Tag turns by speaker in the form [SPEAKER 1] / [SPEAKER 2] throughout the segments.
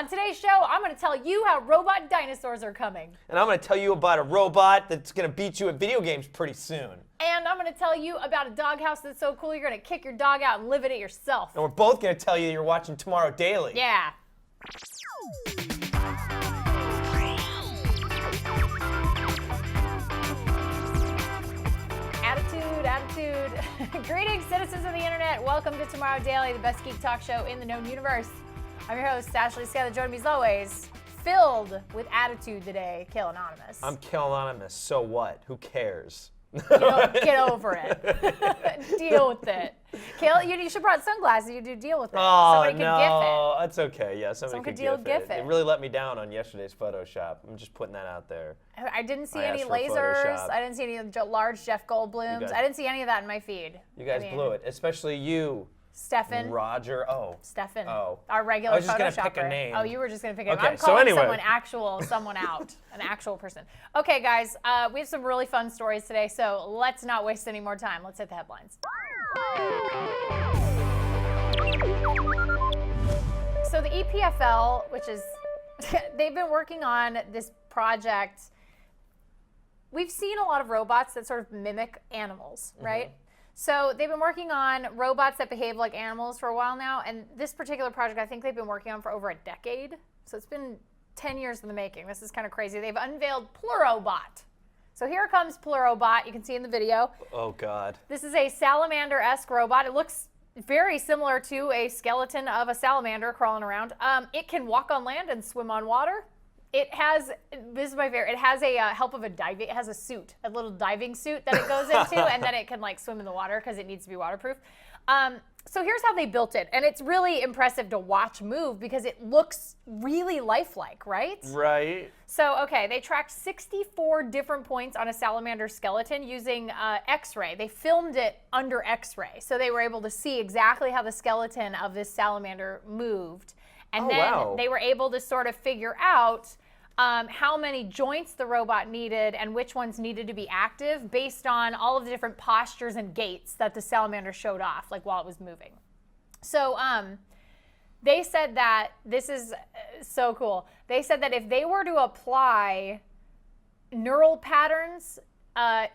[SPEAKER 1] On today's show, I'm going to tell you how robot dinosaurs are coming.
[SPEAKER 2] And I'm going to tell you about a robot that's going to beat you at video games pretty soon.
[SPEAKER 1] And I'm going to tell you about a doghouse that's so cool you're going to kick your dog out and live in it yourself.
[SPEAKER 2] And we're both going to tell you you're watching Tomorrow Daily.
[SPEAKER 1] Yeah. Attitude. Greetings, citizens of the internet. Welcome to Tomorrow Daily, the best geek talk show in the known universe. I'm your host, Ashley Scott. Joining me as always, filled with attitude today, Kill Anonymous.
[SPEAKER 2] I'm Kill Anonymous. So what? Who cares?
[SPEAKER 1] Get over it. Deal with it. Kill, you should have brought sunglasses. You do deal with it.
[SPEAKER 2] Oh,
[SPEAKER 1] somebody could GIF it.
[SPEAKER 2] no. That's okay. Yeah, somebody could
[SPEAKER 1] GIF it.
[SPEAKER 2] It really let me down on yesterday's Photoshop. I'm just putting that out there.
[SPEAKER 1] I didn't see
[SPEAKER 2] I
[SPEAKER 1] any
[SPEAKER 2] asked for
[SPEAKER 1] lasers.
[SPEAKER 2] Photoshop.
[SPEAKER 1] I didn't see any large Jeff Goldblums. I didn't see any of that in my feed.
[SPEAKER 2] You guys blew it, especially you.
[SPEAKER 1] Stefan.
[SPEAKER 2] Roger. Oh.
[SPEAKER 1] Stefan.
[SPEAKER 2] Oh.
[SPEAKER 1] Our regular
[SPEAKER 2] I was just
[SPEAKER 1] Photoshopper.
[SPEAKER 2] gonna pick a name.
[SPEAKER 1] Oh, you were just going to pick a name.
[SPEAKER 2] Okay,
[SPEAKER 1] I'm
[SPEAKER 2] so
[SPEAKER 1] calling
[SPEAKER 2] anyway.
[SPEAKER 1] someone out. An actual person. Okay, guys, we have some really fun stories today, so let's not waste any more time. Let's hit the headlines. So the EPFL, which is, they've been working on this project. We've seen a lot of robots that sort of mimic animals, right? So they've been working on robots that behave like animals for a while now, and this particular project I think they've been working on for over a decade. So it's been 10 years in the making. This is kind of crazy. They've unveiled Plurobot. So here comes Plurobot. You can see in the video.
[SPEAKER 2] Oh, God.
[SPEAKER 1] This is a salamander-esque robot. It looks very similar to a skeleton of a salamander crawling around. It can walk on land and swim on water. It has, this is my favorite, it has a help of a diving, it has a suit, a little diving suit that it goes into, and then it can like swim in the water because it needs to be waterproof. So here's how they built it, and it's really impressive to watch move because it looks really lifelike, right?
[SPEAKER 2] Right.
[SPEAKER 1] So, okay, they tracked 64 different points on a salamander skeleton using X-ray. They filmed it under X-ray, so they were able to see exactly how the skeleton of this salamander moved. And then they were able to sort of figure out how many joints the robot needed and which ones needed to be active based on all of the different postures and gaits that the salamander showed off, like while it was moving. So they said that, this is so cool, they said that if they were to apply neural patterns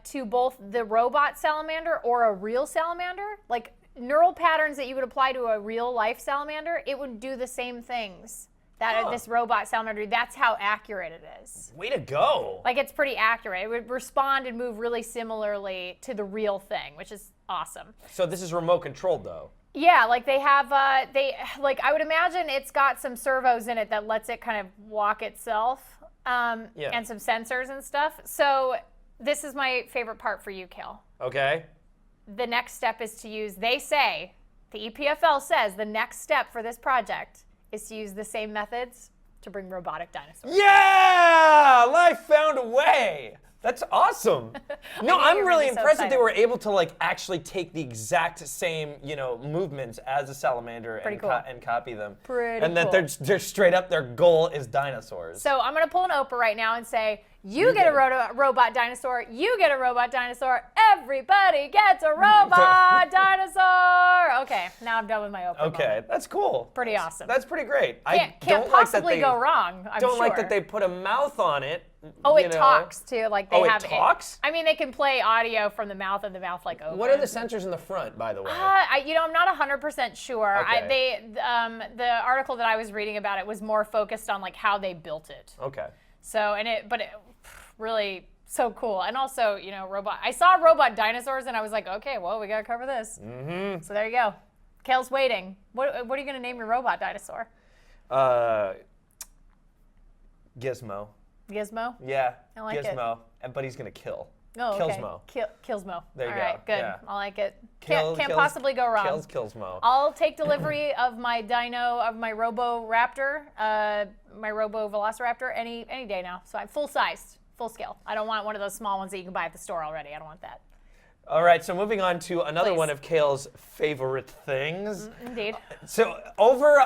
[SPEAKER 1] to both the robot salamander or a real salamander, like neural patterns that you would apply to a real life salamander, it would do the same things that this robot salamander, that's how accurate it is.
[SPEAKER 2] Way to go.
[SPEAKER 1] Like, it's pretty accurate. It would respond and move really similarly to the real thing, which is awesome.
[SPEAKER 2] So this is remote controlled, though.
[SPEAKER 1] Yeah, like they have, I would imagine it's got some servos in it that lets it kind of walk itself, and some sensors and stuff. So this is my favorite part for you, Kale.
[SPEAKER 2] Okay.
[SPEAKER 1] The next step is to use, they say, the EPFL says the next step for this project is to use the same methods to bring robotic dinosaurs.
[SPEAKER 2] Yeah! Life found a way! That's awesome. No, I'm really impressed that they were able to like actually take the exact same, movements as a salamander and copy them. And that they're straight up, their goal is dinosaurs.
[SPEAKER 1] So I'm gonna pull an Oprah right now and say, you get a robot dinosaur, you get a robot dinosaur, everybody gets a robot dinosaur. Okay, now I'm done with my Oprah moment.
[SPEAKER 2] That's cool.
[SPEAKER 1] Pretty awesome.
[SPEAKER 2] That's pretty great.
[SPEAKER 1] Can't possibly go wrong, I'm
[SPEAKER 2] don't
[SPEAKER 1] sure.
[SPEAKER 2] like that they put a mouth on it.
[SPEAKER 1] Oh, it talks too. Like they have
[SPEAKER 2] it talks?
[SPEAKER 1] I mean, they can play audio from the mouth and the mouth like open.
[SPEAKER 2] What are the sensors in the front, by the way?
[SPEAKER 1] I'm not 100% sure.
[SPEAKER 2] Okay.
[SPEAKER 1] The article that I was reading about it was more focused on like how they built it.
[SPEAKER 2] Okay.
[SPEAKER 1] So, but it really so cool. And also, robot. I saw robot dinosaurs and I was like, okay, well, we got to cover this. Mm-hmm. So there you go. Kale's waiting. What are you going to name your robot dinosaur?
[SPEAKER 2] Gizmo.
[SPEAKER 1] Gizmo?
[SPEAKER 2] Yeah,
[SPEAKER 1] I like
[SPEAKER 2] Gizmo. But he's going to kill.
[SPEAKER 1] Oh, okay.
[SPEAKER 2] Killsmo.
[SPEAKER 1] Killsmo.
[SPEAKER 2] There you
[SPEAKER 1] go.
[SPEAKER 2] go.
[SPEAKER 1] All right, good.
[SPEAKER 2] Yeah.
[SPEAKER 1] I like it. Can't possibly go wrong.
[SPEAKER 2] Killsmo.
[SPEAKER 1] I'll take delivery of my Robo Raptor, my Robo Velociraptor any day now. So I'm full sized, full scale. I don't want one of those small ones that you can buy at the store already. I don't want that.
[SPEAKER 2] All right, so moving on to another one of Kale's favorite things.
[SPEAKER 1] Indeed.
[SPEAKER 2] So over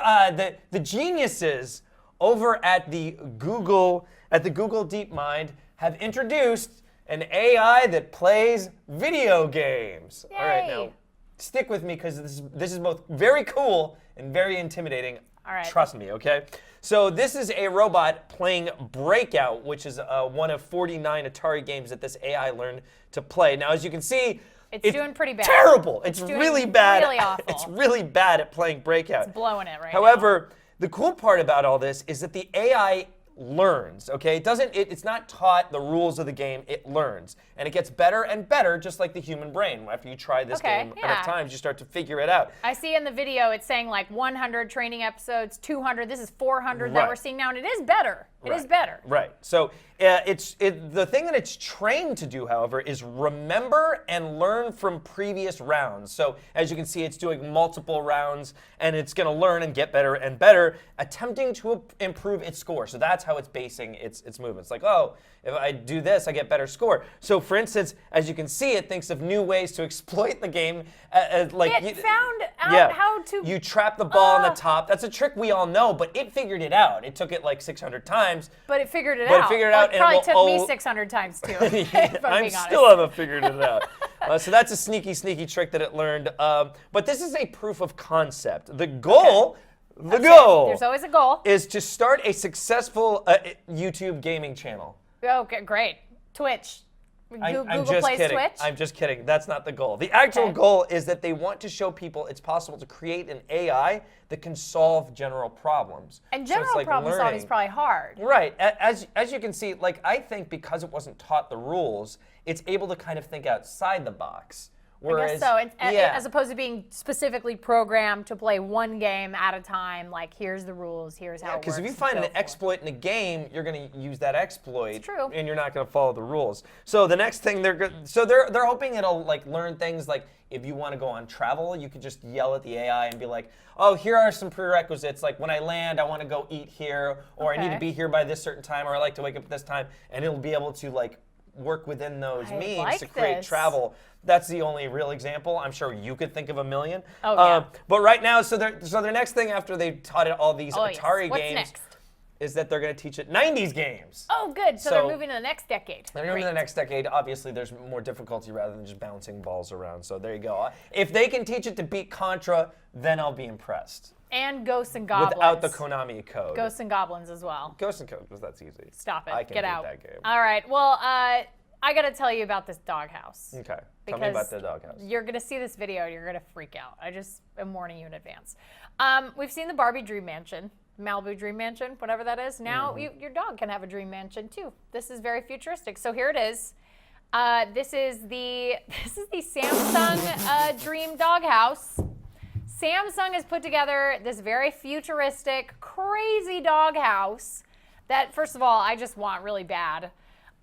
[SPEAKER 2] the geniuses over at the Google DeepMind have introduced an AI that plays video games.
[SPEAKER 1] Yay.
[SPEAKER 2] All right, now stick with me because this is both very cool and very intimidating.
[SPEAKER 1] All right.
[SPEAKER 2] Trust me, okay? So this is a robot playing Breakout, which is one of 49 Atari games that this AI learned to play. Now, as you can see,
[SPEAKER 1] it's doing pretty bad.
[SPEAKER 2] Terrible. It's really bad.
[SPEAKER 1] Really awful.
[SPEAKER 2] It's really bad at playing Breakout.
[SPEAKER 1] It's blowing it right
[SPEAKER 2] However, the cool part about all this is that the AI learns, okay? It's not taught the rules of the game, it learns. And it gets better and better, just like the human brain. After you try this game enough times, you start to figure it out.
[SPEAKER 1] I see in the video it's saying like 100 training episodes, 200, this is 400 that we're seeing now, and it is better. It is better.
[SPEAKER 2] Right. So the thing that it's trained to do, however, is remember and learn from previous rounds. So as you can see, it's doing multiple rounds, and it's going to learn and get better and better, attempting to improve its score. So that's how it's basing its movements. Like, oh, if I do this, I get better score. So for instance, as you can see, it thinks of new ways to exploit the game.
[SPEAKER 1] It found out how to...
[SPEAKER 2] You trap the ball on the top. That's a trick we all know, but it figured it out. It took it like 600 times.
[SPEAKER 1] But it figured it out. It probably took me 600 times too.
[SPEAKER 2] I still haven't figured it out. So that's a sneaky, sneaky trick that it learned. But this is a proof of concept. The goal...
[SPEAKER 1] There's always a goal.
[SPEAKER 2] Is to start a successful YouTube gaming channel.
[SPEAKER 1] Okay, great. Twitch. Google plays Twitch?
[SPEAKER 2] I'm just kidding. That's not the goal. The actual goal is that they want to show people it's possible to create an AI that can solve general problems.
[SPEAKER 1] And general problem solving is probably hard.
[SPEAKER 2] Right. As you can see, like I think because it wasn't taught the rules, it's able to kind of think outside the box.
[SPEAKER 1] Whereas, I guess so. As opposed to being specifically programmed to play one game at a time, like here's the rules, here's how it works.
[SPEAKER 2] Because if you find an exploit in a game, you're going to use that exploit.
[SPEAKER 1] It's true.
[SPEAKER 2] And you're not going to follow the rules. So the next thing they're hoping it'll like learn things like if you want to go on travel, you could just yell at the AI and be like, oh, here are some prerequisites. Like when I land, I want to go eat here, or I need to be here by this certain time, or I like to wake up at this time, and it'll be able to like work within those means to create travel. That's the only real example. I'm sure you could think of a million. But right now, so their next thing after they've taught it all these Atari games is that they're going to teach it 90s games.
[SPEAKER 1] Oh, good. So they're moving to the next decade.
[SPEAKER 2] They're moving to the next decade. Obviously, there's more difficulty rather than just bouncing balls around. So there you go. If they can teach it to beat Contra, then I'll be impressed.
[SPEAKER 1] And Ghosts and Goblins.
[SPEAKER 2] Without the Konami code.
[SPEAKER 1] Ghosts and Goblins as well.
[SPEAKER 2] Ghosts and Goblins, that's easy.
[SPEAKER 1] Stop it.
[SPEAKER 2] I can
[SPEAKER 1] Get
[SPEAKER 2] beat
[SPEAKER 1] out.
[SPEAKER 2] that game.
[SPEAKER 1] All right. Well, I got to tell you about this doghouse.
[SPEAKER 2] Okay. Tell me about the doghouse.
[SPEAKER 1] You're going to see this video and you're going to freak out. I just am warning you in advance. We've seen the Barbie Dream Mansion, Malibu Dream Mansion, whatever that is. Now your dog can have a dream mansion too. This is very futuristic. So here it is. This is the Samsung Dream Doghouse. Samsung has put together this very futuristic, crazy doghouse that, first of all, I just want really bad.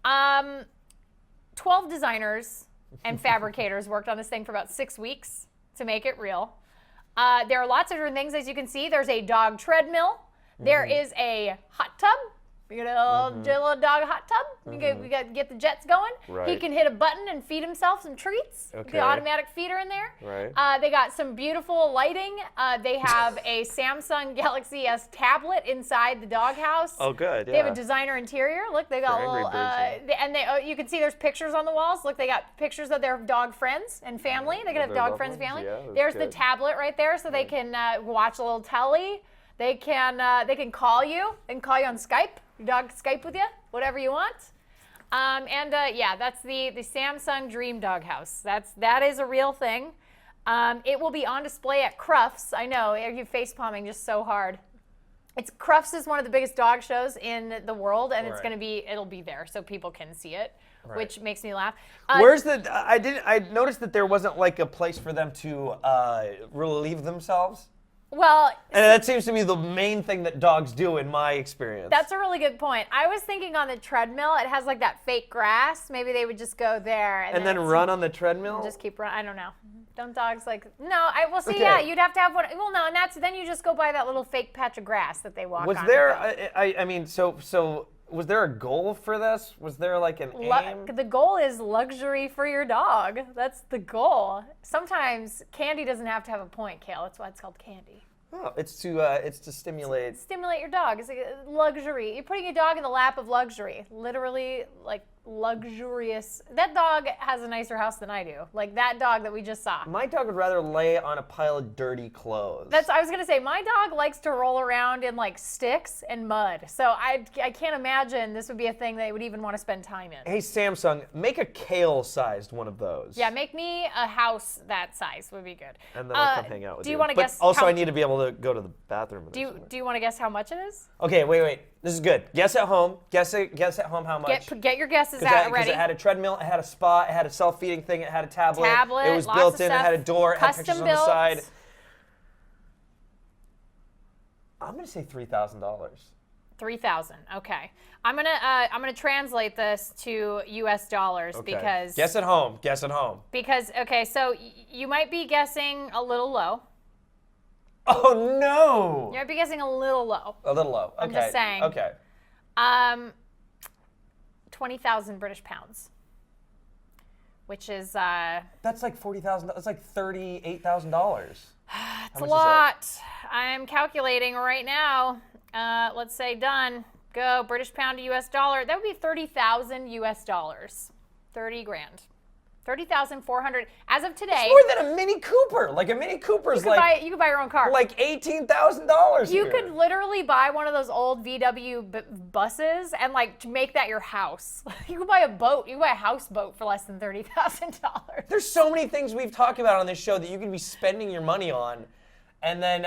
[SPEAKER 1] 12 designers and fabricators worked on this thing for about 6 weeks to make it real. There are lots of different things, as you can see. There's a dog treadmill. There is a hot tub. You get a little dog hot tub. You get the jets going.
[SPEAKER 2] Right.
[SPEAKER 1] He can hit a button and feed himself some treats. The automatic feeder in there.
[SPEAKER 2] Right.
[SPEAKER 1] They got some beautiful lighting. They have a Samsung Galaxy S tablet inside the doghouse.
[SPEAKER 2] Oh, good. Yeah.
[SPEAKER 1] They have a designer interior. Look, they got a little. You can see there's pictures on the walls. Look, they got pictures of their dog friends and family. They can have dog friends and family.
[SPEAKER 2] Yeah,
[SPEAKER 1] there's the tablet right there, so they can watch a little telly. They can call you. They can call you on Skype. Your dog Skype with you, whatever you want. That's the Samsung Dream Doghouse. That is a real thing. It will be on display at Crufts. I know, you're face palming just so hard. Crufts is one of the biggest dog shows in the world, and it'll be there so people can see it, which makes me laugh.
[SPEAKER 2] Where's I noticed that there wasn't like a place for them to relieve themselves.
[SPEAKER 1] Well,
[SPEAKER 2] and that seems to be the main thing that dogs do in my experience.
[SPEAKER 1] That's a really good point. I was thinking on the treadmill, it has like that fake grass. Maybe they would just go there.
[SPEAKER 2] And then run on the treadmill?
[SPEAKER 1] Just keep running. I don't know. Don't dogs like, no, yeah, you'd have to have one. Well, no, and then you just go by that little fake patch of grass that they walk on.
[SPEAKER 2] Was there, I mean, so was there a goal for this? Was there like an aim?
[SPEAKER 1] The goal is luxury for your dog. That's the goal. Sometimes candy doesn't have to have a point, Kale. That's why it's called candy.
[SPEAKER 2] Oh, it's to stimulate.
[SPEAKER 1] Stimulate your dog. It's like luxury. You're putting your dog in the lap of luxury. Literally, like luxurious. That dog has a nicer house than I do. Like that dog that we just saw.
[SPEAKER 2] My dog would rather lay on a pile of dirty clothes.
[SPEAKER 1] I was gonna say, my dog likes to roll around in like sticks and mud. So I can't imagine this would be a thing they would even want to spend time in.
[SPEAKER 2] Hey Samsung, make a kale-sized one of those.
[SPEAKER 1] Yeah, make me a house that size would be good.
[SPEAKER 2] And then I'll come hang out with you.
[SPEAKER 1] Do you want to
[SPEAKER 2] but
[SPEAKER 1] guess?
[SPEAKER 2] Also, I need to be able to go to the bathroom.
[SPEAKER 1] Do you want to guess how much it is?
[SPEAKER 2] Okay, wait. This is good. Guess at home. Guess at home how much.
[SPEAKER 1] Get your guesses out ready.
[SPEAKER 2] Because it had a treadmill, it had a spa, it had a self-feeding thing, it had a tablet. It was
[SPEAKER 1] lots
[SPEAKER 2] built
[SPEAKER 1] of
[SPEAKER 2] in,
[SPEAKER 1] stuff,
[SPEAKER 2] it had a door, it had pictures on the side. I'm gonna say $3,000.
[SPEAKER 1] 3,000. Okay. I'm gonna translate this to U.S. dollars because.
[SPEAKER 2] Guess at home. Guess at home.
[SPEAKER 1] Because so you might be guessing a little low.
[SPEAKER 2] Oh no!
[SPEAKER 1] You might be guessing a little low.
[SPEAKER 2] A little low. Okay.
[SPEAKER 1] I'm just saying.
[SPEAKER 2] Okay.
[SPEAKER 1] 20,000 British pounds, which is
[SPEAKER 2] That's like $40,000. That's like $38,000.
[SPEAKER 1] It's a lot. I'm calculating right now. Let's say done. Go British pound to U.S. dollar. That would be 30,000 U.S. dollars. 30 grand. 30,400 as of today.
[SPEAKER 2] It's more than a Mini Cooper. Like a Mini Cooper's
[SPEAKER 1] you could buy your own car.
[SPEAKER 2] Like $18,000.
[SPEAKER 1] You could literally buy one of those old VW buses and like make that your house. You could buy a boat. You could buy a houseboat for less than $30,000.
[SPEAKER 2] There's so many things we've talked about on this show that you could be spending your money on, and then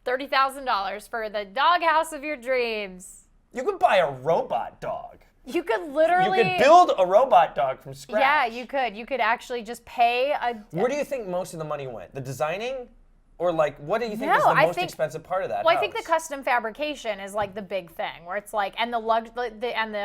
[SPEAKER 1] $30,000 for the doghouse of your dreams.
[SPEAKER 2] You could buy a robot dog.
[SPEAKER 1] You could literally.
[SPEAKER 2] You could build a robot dog from scratch.
[SPEAKER 1] Yeah, you could. You could actually just pay a.
[SPEAKER 2] Where do you think most of the money went? The designing? Or like, what do you think is the most expensive part of that
[SPEAKER 1] Well,
[SPEAKER 2] house?
[SPEAKER 1] I think the custom fabrication is like the big thing, where it's like, and the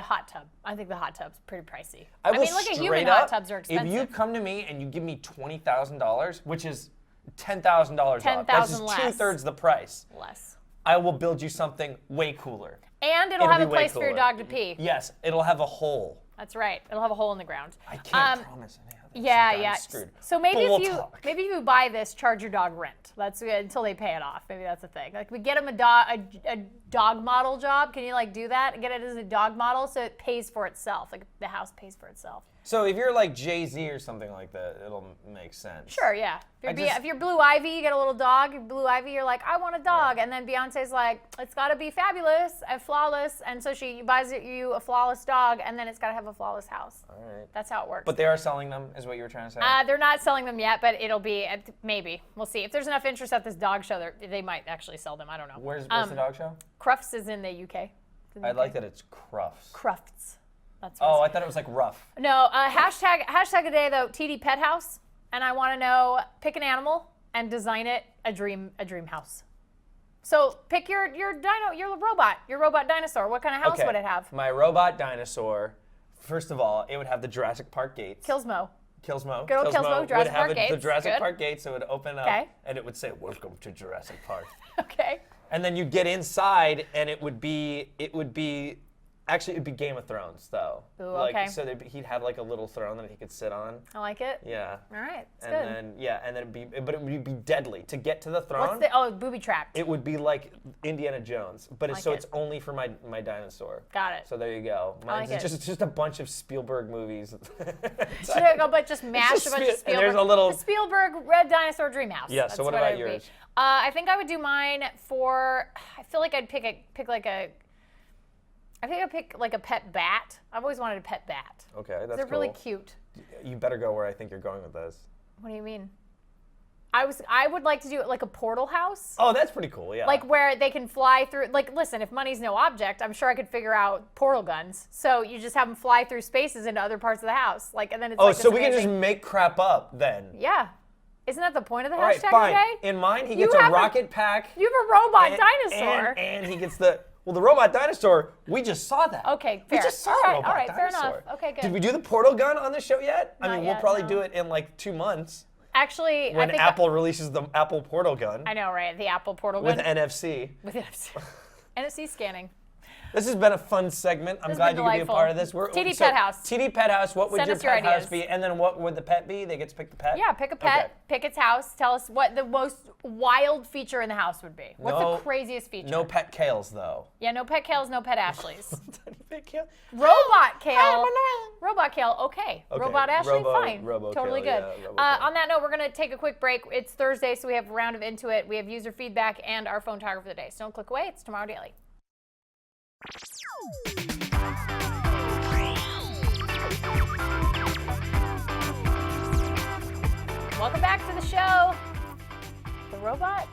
[SPEAKER 1] hot tub. I think the hot tub's pretty pricey. I mean, look at human hot tubs are expensive.
[SPEAKER 2] If you come to me and you give me $20,000, which is $10,000 off, that's just 2/3 the price.
[SPEAKER 1] Less.
[SPEAKER 2] I will build you something way cooler.
[SPEAKER 1] And it'll have a place for your dog to pee.
[SPEAKER 2] Yes, it'll have a hole.
[SPEAKER 1] That's right. It'll have a hole in the ground.
[SPEAKER 2] I can't promise anything.
[SPEAKER 1] Yeah.
[SPEAKER 2] Screwed.
[SPEAKER 1] So maybe if you buy this, charge your dog rent. That's until they pay it off. Maybe that's a thing. Like we get them a dog model job. Can you like do that? Get it as a dog model so it pays for itself. Like the house pays for itself.
[SPEAKER 2] So if you're like Jay-Z or something like that, it'll make sense.
[SPEAKER 1] Sure, yeah. If you're Blue Ivy, you get a little dog. Blue Ivy, you're like, I want a dog. Yeah. And then Beyonce's like, it's got to be fabulous and flawless. And so she buys you a flawless dog, and then it's got to have a flawless house.
[SPEAKER 2] All right.
[SPEAKER 1] That's how it works.
[SPEAKER 2] But they are selling them, is what you were trying to say?
[SPEAKER 1] They're not selling them yet, but it'll be, maybe. We'll see. If there's enough interest at this dog show, they might actually sell them. I don't know.
[SPEAKER 2] Where's the dog show?
[SPEAKER 1] Crufts is in the UK.
[SPEAKER 2] I like that it's Crufts.
[SPEAKER 1] Crufts. That's
[SPEAKER 2] I thought it was like rough.
[SPEAKER 1] No, hashtag a day though, TD Pet House, and I want to know, pick an animal and design it a dream house. So pick your robot dinosaur. What kind of house would it have?
[SPEAKER 2] My robot dinosaur, first of all, it would have the Jurassic Park gates.
[SPEAKER 1] Kilsmo.
[SPEAKER 2] Good old
[SPEAKER 1] Kilsmo, Jurassic Park gates.
[SPEAKER 2] The Jurassic Park gates, so it would open up and it would say, "Welcome to Jurassic Park."
[SPEAKER 1] Okay.
[SPEAKER 2] And then you'd get inside, and it would be actually, it'd be Game of Thrones, though.
[SPEAKER 1] Ooh, okay.
[SPEAKER 2] So he'd have like a little throne that he could sit on.
[SPEAKER 1] I like it.
[SPEAKER 2] Yeah.
[SPEAKER 1] All right.
[SPEAKER 2] Good. And then it would be deadly to get to the throne.
[SPEAKER 1] Booby trapped.
[SPEAKER 2] It would be like Indiana Jones, but it's only for my dinosaur.
[SPEAKER 1] Got it.
[SPEAKER 2] So there you go. Mine's just a bunch of Spielberg movies.
[SPEAKER 1] Just mash a bunch of Spielberg.
[SPEAKER 2] And there's a little
[SPEAKER 1] Spielberg Red Dinosaur Dream House.
[SPEAKER 2] Yeah. So what about yours?
[SPEAKER 1] I think I would do mine for. I feel like I'd pick like a pet bat. I've always wanted a pet bat.
[SPEAKER 2] Okay, that's cool.
[SPEAKER 1] They're really cute.
[SPEAKER 2] You better go where I think you're going with this.
[SPEAKER 1] What do you mean? I would like to do it like a portal house.
[SPEAKER 2] Oh, that's pretty cool, yeah.
[SPEAKER 1] Like where they can fly through. Like, listen, if money's no object, I'm sure I could figure out portal guns. So you just have them fly through spaces into other parts of the house. Like, and then it's
[SPEAKER 2] so we can just make crap up then.
[SPEAKER 1] Yeah. Isn't that the point of the
[SPEAKER 2] hashtag
[SPEAKER 1] hashtag
[SPEAKER 2] fine.
[SPEAKER 1] Today?
[SPEAKER 2] In mine, he gets a rocket pack.
[SPEAKER 1] You have a robot dinosaur.
[SPEAKER 2] And he gets the robot dinosaur, we just saw that.
[SPEAKER 1] Okay, fair.
[SPEAKER 2] We just saw a robot
[SPEAKER 1] all right,
[SPEAKER 2] dinosaur.
[SPEAKER 1] Fair enough. Okay, good.
[SPEAKER 2] Did we do the portal gun on the show yet?
[SPEAKER 1] Not
[SPEAKER 2] we'll
[SPEAKER 1] yet,
[SPEAKER 2] probably do it in like 2 months.
[SPEAKER 1] Actually,
[SPEAKER 2] when Apple releases the Apple portal gun.
[SPEAKER 1] I know, right? The Apple portal gun.
[SPEAKER 2] With NFC.
[SPEAKER 1] With NFC. NFC scanning.
[SPEAKER 2] This has been a fun segment. I'm glad you could be a part of this.
[SPEAKER 1] TD Pet House.
[SPEAKER 2] TD Pet House. What would your pet house be? And then what would the pet be? They get to pick the pet?
[SPEAKER 1] Yeah, pick a pet, pick its house. Tell us what the most wild feature in the house would be. What's the craziest feature?
[SPEAKER 2] No pet Kales, though.
[SPEAKER 1] Yeah, no pet Kales, no pet Ashleys.
[SPEAKER 2] Fake Kale.
[SPEAKER 1] Robot Kale.
[SPEAKER 2] I'm annoying.
[SPEAKER 1] Robot Kale, okay. Robot Ashley, fine. Totally good. On that note, we're going to take a quick break. It's Thursday, so we have a round of Into It. We have user feedback and our phone toggle for the day. So don't click away. It's Tomorrow Daily. Welcome back to the show. The robot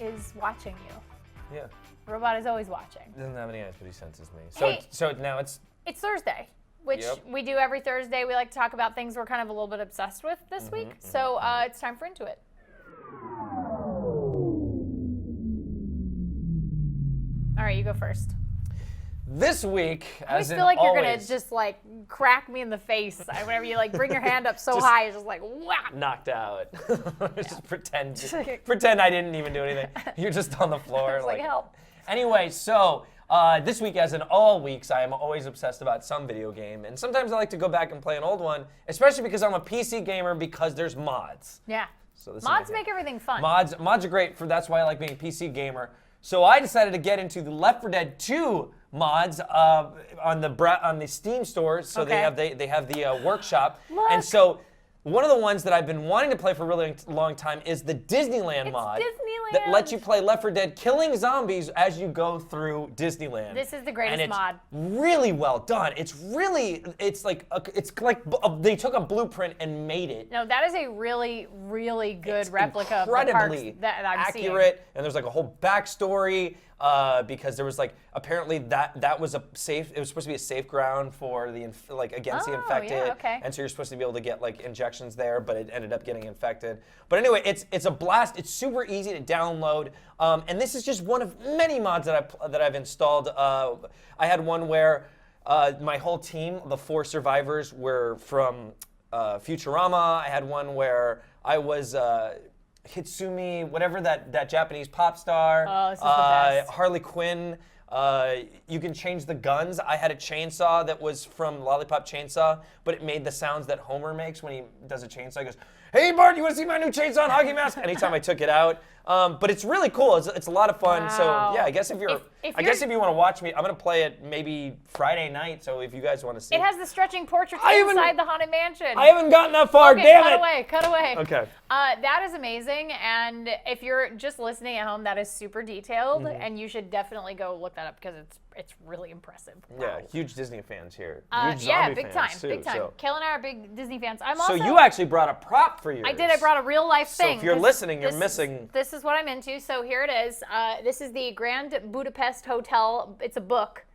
[SPEAKER 1] is watching you.
[SPEAKER 2] Yeah.
[SPEAKER 1] The robot is always watching.
[SPEAKER 2] Doesn't have any eyes, but he senses me. So now it's
[SPEAKER 1] Thursday, which we do every Thursday. We like to talk about things we're kind of a little bit obsessed with this week. So it's time for Into It. All right, you go first.
[SPEAKER 2] This week,
[SPEAKER 1] I
[SPEAKER 2] as
[SPEAKER 1] feel like
[SPEAKER 2] always,
[SPEAKER 1] you're gonna just like crack me in the face whenever you like bring your hand up so high, it's just like whap.
[SPEAKER 2] Knocked out. Just pretend I didn't even do anything. You're just on the floor.
[SPEAKER 1] It's like help.
[SPEAKER 2] Anyway, so this week, as in all weeks, I am always obsessed about some video game, and sometimes I like to go back and play an old one, especially because I'm a PC gamer because there's mods.
[SPEAKER 1] Yeah.
[SPEAKER 2] So this
[SPEAKER 1] mods make everything fun.
[SPEAKER 2] Mods are great. That's why I like being a PC gamer. So I decided to get into the Left 4 Dead 2 mods on the Steam store. So they have the workshop.
[SPEAKER 1] Look.
[SPEAKER 2] And so one of the ones that I've been wanting to play for a really long time is the Disneyland mod.
[SPEAKER 1] Disneyland.
[SPEAKER 2] That lets you play Left 4 Dead killing zombies as you go through Disneyland.
[SPEAKER 1] This is the greatest mod.
[SPEAKER 2] Really well done. It's like they took a blueprint and made it.
[SPEAKER 1] No, that is a really, really good replica of the
[SPEAKER 2] incredibly
[SPEAKER 1] parks that I'm
[SPEAKER 2] accurate,
[SPEAKER 1] seeing.
[SPEAKER 2] and there's like a whole backstory because there was like apparently that was a safe. It was supposed to be a safe ground for the against the infected,
[SPEAKER 1] yeah, okay.
[SPEAKER 2] and so you're supposed to be able to get like injections there, but it ended up getting infected. But anyway, it's a blast. It's super easy to download, and this is just one of many mods that I've installed. I had one where my whole team, the 4 survivors, were from Futurama. I had one where I was Hitsumi, whatever that Japanese pop star.
[SPEAKER 1] Oh, this is the best.
[SPEAKER 2] Harley Quinn. You can change the guns. I had a chainsaw that was from Lollipop Chainsaw, but it made the sounds that Homer makes when he does a chainsaw. He goes, "Hey Bart, you want to see my new chainsaw and hockey mask?" Anytime I took it out. But it's really cool. It's a lot of fun.
[SPEAKER 1] Wow.
[SPEAKER 2] So yeah, I guess if you want to watch me, I'm gonna play it maybe Friday night. So if you guys want to see,
[SPEAKER 1] it has the stretching portraits inside the haunted mansion.
[SPEAKER 2] I haven't gotten that far.
[SPEAKER 1] Okay,
[SPEAKER 2] damn it!
[SPEAKER 1] Cut away.
[SPEAKER 2] Okay.
[SPEAKER 1] That is amazing, and if you're just listening at home, that is super detailed, and you should definitely go look that up because it's really impressive. Wow.
[SPEAKER 2] Yeah, huge Disney fans here. Huge
[SPEAKER 1] yeah,
[SPEAKER 2] zombie
[SPEAKER 1] big
[SPEAKER 2] fans
[SPEAKER 1] time,
[SPEAKER 2] too,
[SPEAKER 1] big time.
[SPEAKER 2] So.
[SPEAKER 1] Kale and I are big Disney fans.
[SPEAKER 2] So you actually brought a prop for yours.
[SPEAKER 1] I did. I brought a real life thing.
[SPEAKER 2] So if you're listening, you're missing.
[SPEAKER 1] This is what I'm into. So here it is. This is the Grand Budapest Hotel. It's a book,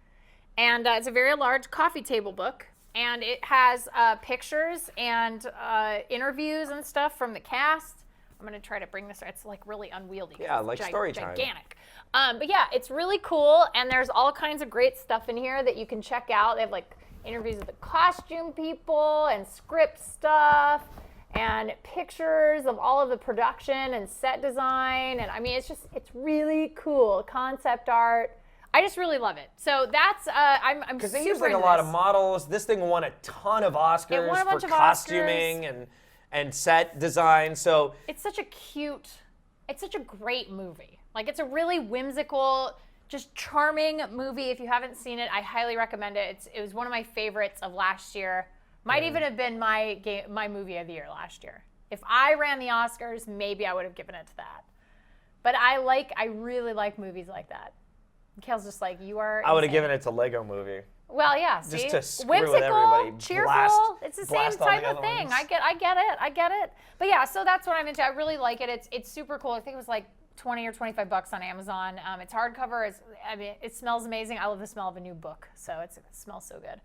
[SPEAKER 1] and it's a very large coffee table book, and it has pictures and interviews and stuff from the cast. I'm gonna try to bring this. It's like really unwieldy.
[SPEAKER 2] Yeah, like story time.
[SPEAKER 1] Gigantic. But yeah, it's really cool, and there's all kinds of great stuff in here that you can check out. They have like interviews with the costume people and script stuff and pictures of all of the production and set design. And I mean, it's really cool. Concept art. I just really love it. So that's, I'm super
[SPEAKER 2] because they use like a lot of models. This thing won a ton of Oscars for costuming and set design. So
[SPEAKER 1] it's such a great movie. Like it's a really whimsical, just charming movie. If you haven't seen it, I highly recommend it. It was one of my favorites of last year. Might even have been my movie of the year last year. If I ran the Oscars, maybe I would have given it to that. But I really like movies like that. Kale's just like, you are
[SPEAKER 2] I would have given it to Lego Movie.
[SPEAKER 1] Well, yeah, see?
[SPEAKER 2] Just to screw
[SPEAKER 1] whimsical,
[SPEAKER 2] with everybody.
[SPEAKER 1] Cheerful, it's the same type of thing.
[SPEAKER 2] Ones.
[SPEAKER 1] I get it. But yeah, so that's what I'm into. I really like it. It's super cool. I think it was like $20 or $25 on Amazon. It's hardcover. It smells amazing. I love the smell of a new book, so it smells so good.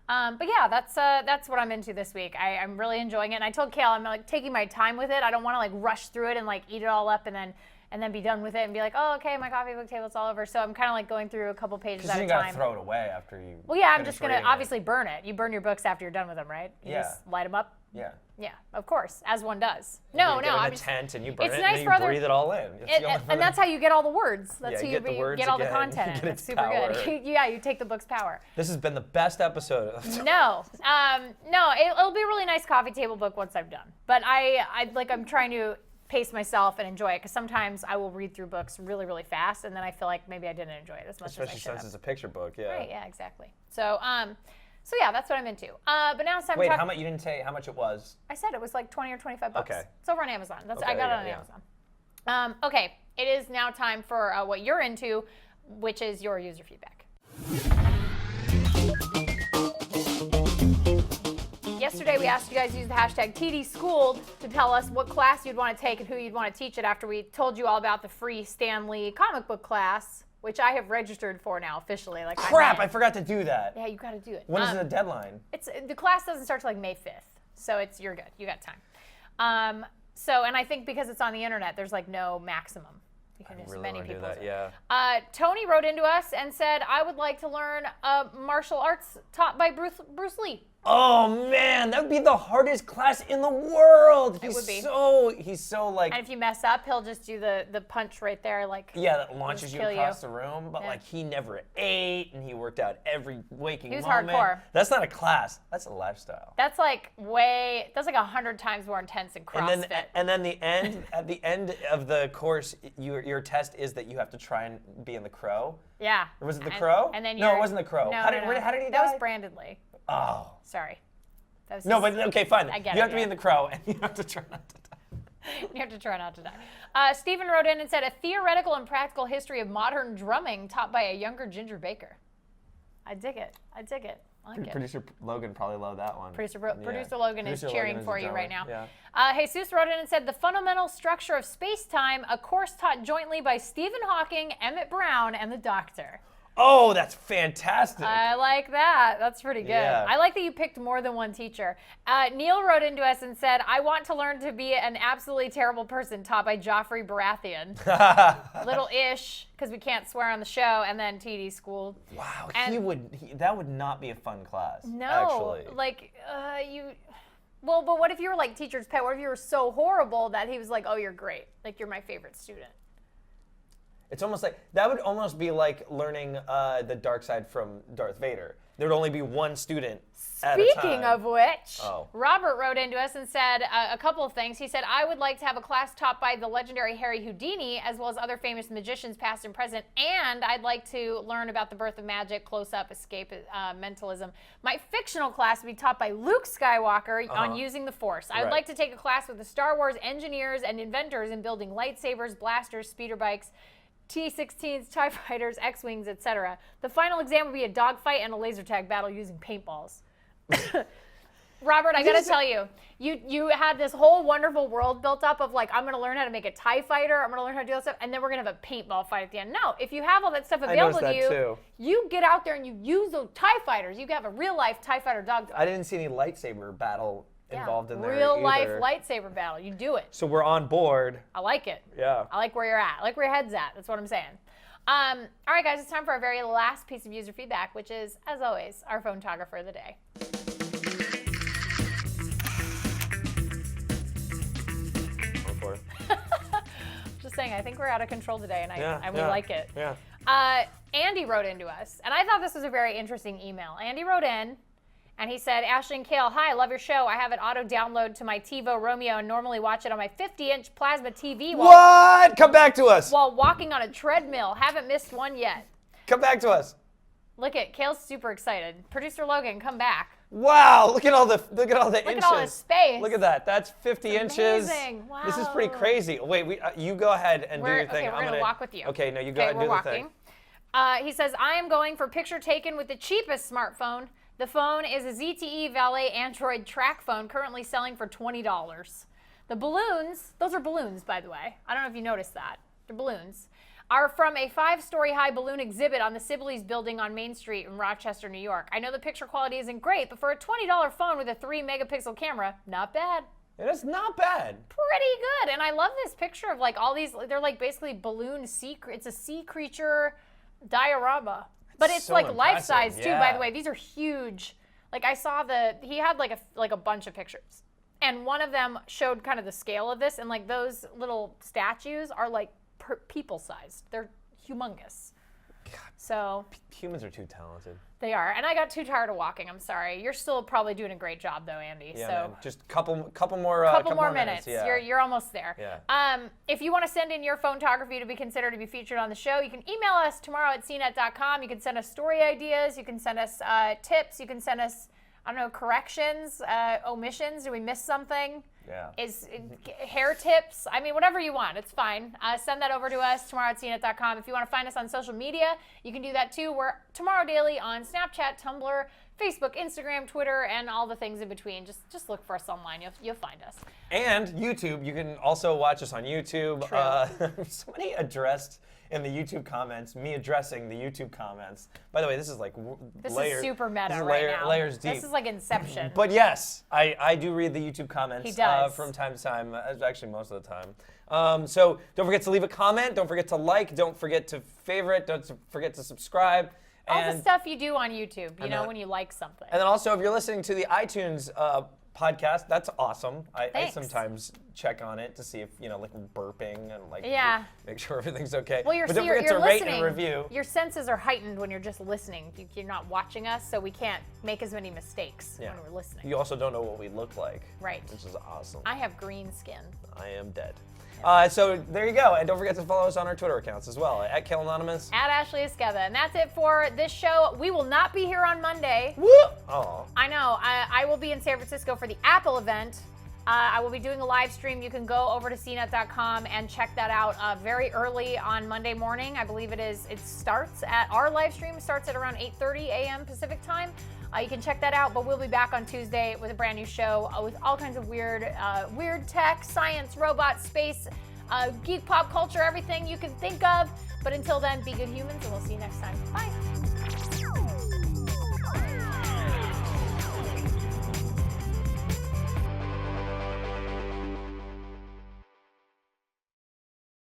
[SPEAKER 1] But yeah, that's what I'm into this week. I'm really enjoying it. And I told Kale I'm like taking my time with it. I don't want to like rush through it and like eat it all up and then be done with it and be like, oh, okay, my coffee book table's all over. So I'm kind of like going through a couple pages at a time.
[SPEAKER 2] Because you gotta throw it away after you.
[SPEAKER 1] Well, yeah, I'm just gonna obviously burn it. You burn your books after you're done with them, right? You just light them up.
[SPEAKER 2] Yeah.
[SPEAKER 1] Yeah, of course, as one does.
[SPEAKER 2] You get in a tent and you burn it, and then you breathe it all in.
[SPEAKER 1] And that's how you get all the words. That's how you
[SPEAKER 2] get
[SPEAKER 1] all the content.
[SPEAKER 2] Get
[SPEAKER 1] it's super good. Yeah, you take the book's power.
[SPEAKER 2] This has been the best episode.
[SPEAKER 1] No, it'll be a really nice coffee table book once I'm done. But I'm trying to pace myself and enjoy it, because sometimes I will read through books really, really fast, and then I feel like maybe I didn't enjoy it as much as I should have.
[SPEAKER 2] Especially since it's a picture book, yeah.
[SPEAKER 1] Right, yeah, exactly. So, so yeah, that's what I'm into. But now it's time to
[SPEAKER 2] Wait,
[SPEAKER 1] talk.
[SPEAKER 2] how much? You didn't say how much it was.
[SPEAKER 1] I said it was like 20 or 25 bucks.
[SPEAKER 2] Okay.
[SPEAKER 1] It's over on Amazon.
[SPEAKER 2] Okay,
[SPEAKER 1] I got it on Amazon. Okay, it is now time for what you're into, which is your user feedback. Yesterday, we asked you guys to use the hashtag TDSchooled to tell us what class you'd want to take and who you'd want to teach it after we told you all about the free Stan Lee comic book class, which I have registered for now officially. Like,
[SPEAKER 2] Crap, I forgot to do that.
[SPEAKER 1] Yeah, you got to do it.
[SPEAKER 2] When is the deadline?
[SPEAKER 1] The class doesn't start till like May 5th, so you're good. You got time. And I think because it's on the internet, there's like no maximum. You can just many people
[SPEAKER 2] do that, yeah.
[SPEAKER 1] Tony wrote into us and said, I would like to learn martial arts taught by Bruce Lee.
[SPEAKER 2] Oh man, that would be the hardest class in the world.
[SPEAKER 1] It would be.
[SPEAKER 2] He's so like.
[SPEAKER 1] And if you mess up, he'll just do the punch right there, like.
[SPEAKER 2] Yeah, that launches you across the room. But
[SPEAKER 1] yeah.
[SPEAKER 2] like he never ate, and he worked out every waking moment.
[SPEAKER 1] He was hardcore.
[SPEAKER 2] That's not a class. That's a lifestyle.
[SPEAKER 1] That's like 100 times more intense than CrossFit.
[SPEAKER 2] And then at the end of the course, your test is that you have to try and be in the Crow.
[SPEAKER 1] Yeah.
[SPEAKER 2] Or was it the Crow?
[SPEAKER 1] And then
[SPEAKER 2] no, it wasn't the Crow.
[SPEAKER 1] No,
[SPEAKER 2] how did he die?
[SPEAKER 1] That was Brandon Lee.
[SPEAKER 2] Oh.
[SPEAKER 1] Sorry. That was
[SPEAKER 2] no, but okay, fine.
[SPEAKER 1] I get
[SPEAKER 2] you
[SPEAKER 1] it,
[SPEAKER 2] have to be in the Crow, and you have to try not to die.
[SPEAKER 1] You have to try not to die. Stephen wrote in and said, a theoretical and practical history of modern drumming taught by a younger Ginger Baker. I dig it. I like it.
[SPEAKER 2] Producer Logan probably loved that one.
[SPEAKER 1] Producer Logan is cheering for you right now.
[SPEAKER 2] Yeah.
[SPEAKER 1] Jesus wrote in and said, the fundamental structure of space-time, a course taught jointly by Stephen Hawking, Emmett Brown, and the Doctor.
[SPEAKER 2] Oh, that's fantastic.
[SPEAKER 1] I like that. That's pretty good.
[SPEAKER 2] Yeah.
[SPEAKER 1] I like that you picked more than one teacher. Neil wrote into us and said, I want to learn to be an absolutely terrible person taught by Joffrey Baratheon. Little ish, because we can't swear on the show, and then TDSchooled.
[SPEAKER 2] Wow, that would not be a fun class.
[SPEAKER 1] No,
[SPEAKER 2] actually.
[SPEAKER 1] like well, but what if you were like teacher's pet? What if you were so horrible that he was like, oh, you're great. Like, you're my favorite student.
[SPEAKER 2] It's almost like, that would almost be like learning the dark side from Darth Vader. There would only be one student at a time.
[SPEAKER 1] Speaking of which,
[SPEAKER 2] Oh.
[SPEAKER 1] Robert wrote into us and said a couple of things. He said, I would like to have a class taught by the legendary Harry Houdini, as well as other famous magicians, past and present, and I'd like to learn about the birth of magic, close-up, escape, mentalism. My fictional class would be taught by Luke Skywalker on using the Force. I would like to take a class with the Star Wars engineers and inventors in building lightsabers, blasters, speeder bikes, T-16s, TIE fighters, X-Wings, etc. The final exam would be a dogfight and a laser tag battle using paintballs. Robert, I gotta tell you, you had this whole wonderful world built up of like, I'm gonna learn how to make a TIE fighter, I'm gonna learn how to do that stuff, and then we're gonna have a paintball fight at the end. No, if you have all that stuff available to you, you get out there and you use those TIE fighters. You can have a real life TIE fighter dogfight.
[SPEAKER 2] I didn't see any lightsaber battle involved in there
[SPEAKER 1] real life
[SPEAKER 2] either.
[SPEAKER 1] lightsaber battle. You do it.
[SPEAKER 2] So we're on board.
[SPEAKER 1] I like it.
[SPEAKER 2] Yeah.
[SPEAKER 1] I like where you're at. I like where your head's at. That's what I'm saying. All right, guys, it's time for our very last piece of user feedback, which is, as always, our photographer of the day. Just saying, I think we're out of control today, and we like it.
[SPEAKER 2] Yeah.
[SPEAKER 1] Andy wrote into us, and I thought this was a very interesting email. Andy wrote in, and he said, Ashley and Kale, hi, I love your show. I have it auto-download to my TiVo Romeo and normally watch it on my 50-inch plasma TV
[SPEAKER 2] Come back to us.
[SPEAKER 1] while walking on a treadmill. Haven't missed one yet.
[SPEAKER 2] Come back to us.
[SPEAKER 1] Look at Kale's super excited. Producer Logan, come back.
[SPEAKER 2] Wow, look at all the inches.
[SPEAKER 1] Look at all the space.
[SPEAKER 2] Look at that. That's 50 inches.
[SPEAKER 1] Amazing. Wow.
[SPEAKER 2] This is pretty crazy. Wait, you go ahead and do your thing.
[SPEAKER 1] Okay, we're going to walk with you.
[SPEAKER 2] Okay, no, you go ahead and do the thing.
[SPEAKER 1] He says, I am going for picture taken with the cheapest smartphone. The phone is a ZTE Valet Android track phone currently selling for $20. The balloons, those are balloons, by the way. I don't know if you noticed that. They're balloons. Are from a 5-story high balloon exhibit on the Sibley's building on Main Street in Rochester, New York. I know the picture quality isn't great, but for a $20 phone with a 3-megapixel camera, not bad.
[SPEAKER 2] It is not bad.
[SPEAKER 1] Pretty good. And I love this picture of like all these, they're like basically balloon it's a sea creature diorama. But it's so like life-size too, by the way. These are huge. Like I saw he had like a bunch of pictures. And one of them showed kind of the scale of this, and like those little statues are like people-sized. They're humongous.
[SPEAKER 2] God.
[SPEAKER 1] So
[SPEAKER 2] Humans are too talented.
[SPEAKER 1] They are, and I got too tired of walking. I'm sorry. You're still probably doing a great job, though, Andy.
[SPEAKER 2] Yeah,
[SPEAKER 1] so
[SPEAKER 2] man. Just couple more
[SPEAKER 1] minutes.
[SPEAKER 2] Yeah.
[SPEAKER 1] You're almost there.
[SPEAKER 2] Yeah.
[SPEAKER 1] If you want to send in your photography to be considered to be featured on the show, you can email us tomorrow@cnet.com. You can send us story ideas. You can send us tips. You can send us, I don't know, corrections, omissions. Did we miss something?
[SPEAKER 2] Yeah.
[SPEAKER 1] Hair tips? I mean, whatever you want. It's fine. Send that over to us, tomorrow@cnet.com. If you want to find us on social media, you can do that too. We're Tomorrow Daily on Snapchat, Tumblr, Facebook, Instagram, Twitter, and all the things in between. Just look for us online. You'll find us. And
[SPEAKER 2] YouTube. You can also watch us on YouTube.
[SPEAKER 1] True.
[SPEAKER 2] Somebody addressed in the YouTube comments, me addressing the YouTube comments. By the way, this is like
[SPEAKER 1] this is super meta now.
[SPEAKER 2] Layers deep.
[SPEAKER 1] This is like Inception.
[SPEAKER 2] But yes, I do read the YouTube comments.
[SPEAKER 1] He does.
[SPEAKER 2] From time to time, actually most of the time. So don't forget to leave a comment. Don't forget to like. Don't forget to favorite. Don't forget to subscribe.
[SPEAKER 1] All the stuff you do on YouTube, when you like something.
[SPEAKER 2] And then also, if you're listening to the iTunes podcast, that's awesome. I sometimes check on it to see if, like burping and make sure everything's okay.
[SPEAKER 1] Well,
[SPEAKER 2] but don't forget to rate and review.
[SPEAKER 1] Your senses are heightened when you're just listening. You're not watching us, so we can't make as many mistakes when we're listening.
[SPEAKER 2] You also don't know what we look like.
[SPEAKER 1] Right.
[SPEAKER 2] Which is awesome.
[SPEAKER 1] I have green skin.
[SPEAKER 2] I am dead. So there you go. And don't forget to follow us on our Twitter accounts as well, @KaleAnonymous.
[SPEAKER 1] @Ashley Esqueda. And that's it for this show. We will not be here on Monday.
[SPEAKER 2] Woo! Oh.
[SPEAKER 1] I know. I will be in San Francisco for the Apple event. I will be doing a live stream. You can go over to cnet.com and check that out very early on Monday morning. I believe our live stream starts at around 8:30 a.m. Pacific time. You can check that out, but we'll be back on Tuesday with a brand new show with all kinds of weird tech, science, robots, space, geek, pop culture, everything you can think of. But until then, be good humans, and we'll see you next time. Bye.